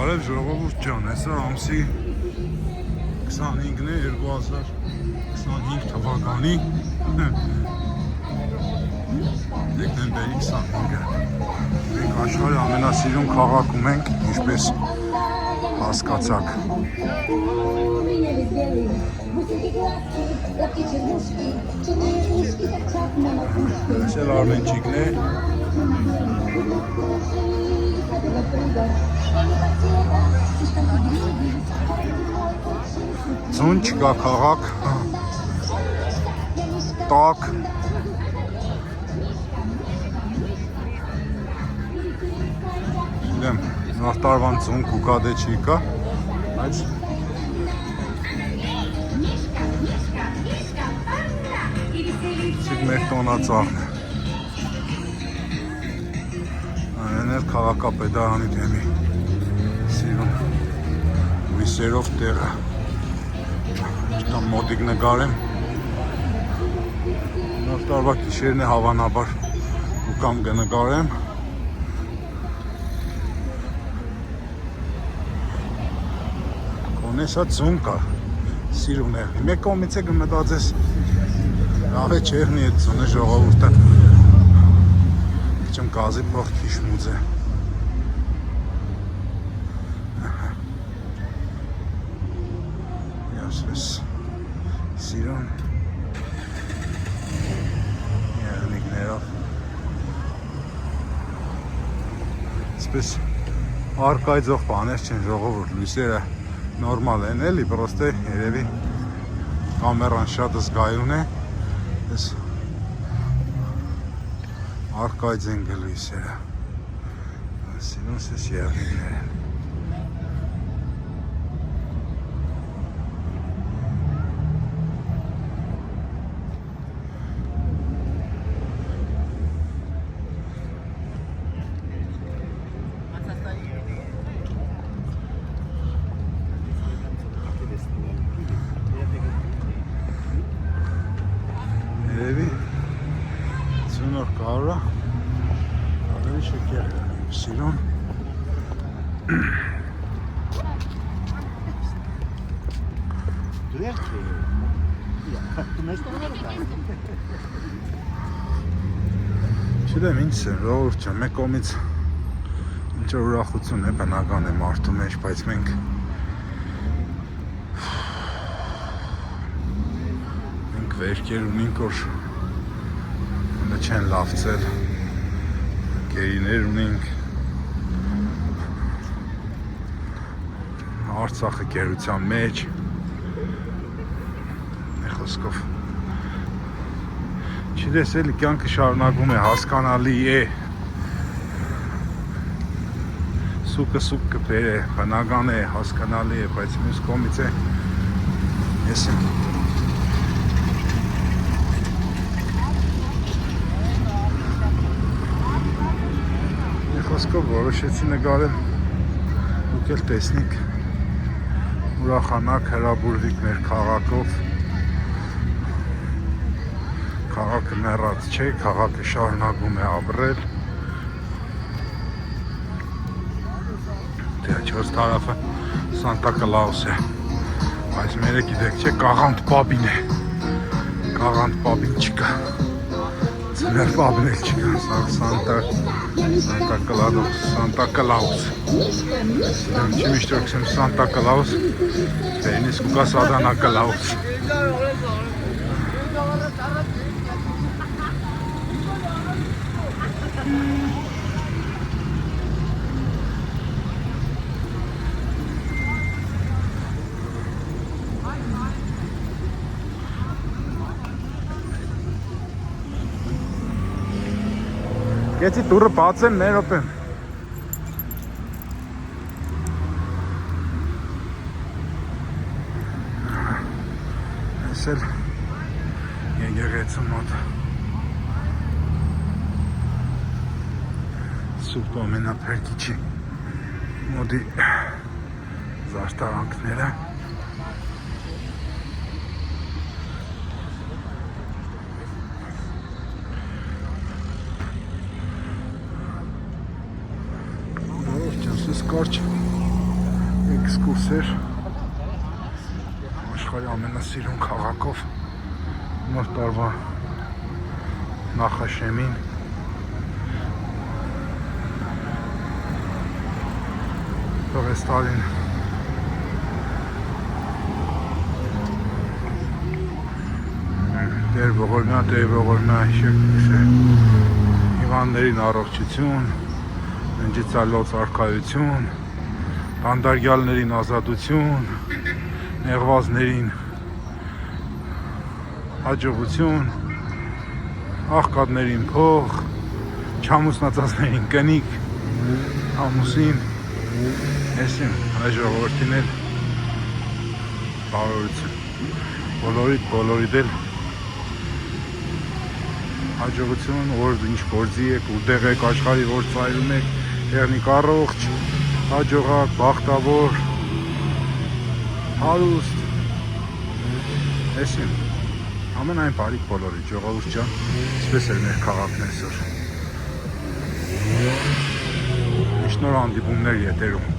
Բարև ժողովուրդ ջան, հեսա ամսի 25-ն է 2025 թվականի դեկտեմբերի 25-ը։ Մենք աշխարհի ամենասիրուն քաղաքում ենք, ինչպես հասկացաք։ Այս էլ Արմենչիկն է։ Ձուն չկա քաղաք, տաք, գիտեմ, նախտարվան ձուն կուկադե չի կա, բայց ցիկ մեր տոնածաղն է, այն էլ քաղաքապետարանի դեմի սիրուն վիսերով տեղը, չտամ մոտիկ նկարեմ, նախտարվա գիշերն է հավանաբար ու կամ կնկարեմ, կոնեսա ձուն կա, սիրուն է, մեկ կողմից է կմտածես, լավ է չերնի է ձունը ժողովուրդը, չեմ գազի պողտ հիշմուծ է, սիրուն երնիկներով սպես արկայձող բաներ չեն ժողովուրդ լույսերը նորմալ են էլի պրոստե երևի կամերան շատ զգայուն է ես արկայձ են գլույսերը սիրուն սես երնիկներ են Ձունոր կարա, ավելի շեկեր սիրուն չդեմ ինչ է, ժողովուրդ չեմ, մեկ կողմից ինչ որ ուրախություն է, բնական է մարդու մեջ, բայց մենք վերքեր ունենք, որ չեն լավցել, գերիներ ունենք, Արցախը գերության մեջ, խոսքով, չիդես էլի կյանքը շարունակում է, հասկանալի է, սուկը սուկ կպեր է, բնական է, հասկանալի է, բայց մյուս կողմից է, ես եմ Խոսքով որոշեցի նկարել, դուք էլ տեսնիք, ուրախանակ հրաբուրվիկ մեր քաղաքով, քաղաքը մեռած չէ, քաղաքը շարունակում է ապրել, դե 4 տարավը Սանտա Կլաուս է, բայց մերը գիտեք չէ, կաղանդ պաբին է, կաղանդ պաբին չկա, ծներ պաբին էլ չկա, Santa Claus. Չի միշտ որ քսեմ Santa Claus, բենիս կուկա Սադանա Claus. Գեցի տուրը բաց են մեր ոպեն Ես էլ եկեղեցու մոտ Սուրբ ամենափրկիչի մոդի զարդարանքները Կարճ էքսկուրսեր աշխարհի ամենասիրուն քաղաքով նոր տարվա նախաշեմին Դաղստանին Դեր ողորմյա հիվանդներին առողջություն, ընջիծալոց արքայություն, բանդարգյալներին ազատություն, նեղվածներին հաջողություն, աղքատներին փող, չամուսնացածներին կնիկ, ամուսին, այսին այ ժողովրդին էլ բարօրություն, բոլորիդ էլ հաջողություն, որ ինչ գործի եք, ուտեղ եք աշխարհի, որ ծայրում եք, տեխնիկ առողջ, հաջողակ, բախտավոր, հարուստ, այսին, ամենայն բարիք բոլորի, ժողովուրդ ջան, այսպես էր մեր քաղաքն այսօր։ Միշտ նոր հանդիպումներ եթերում։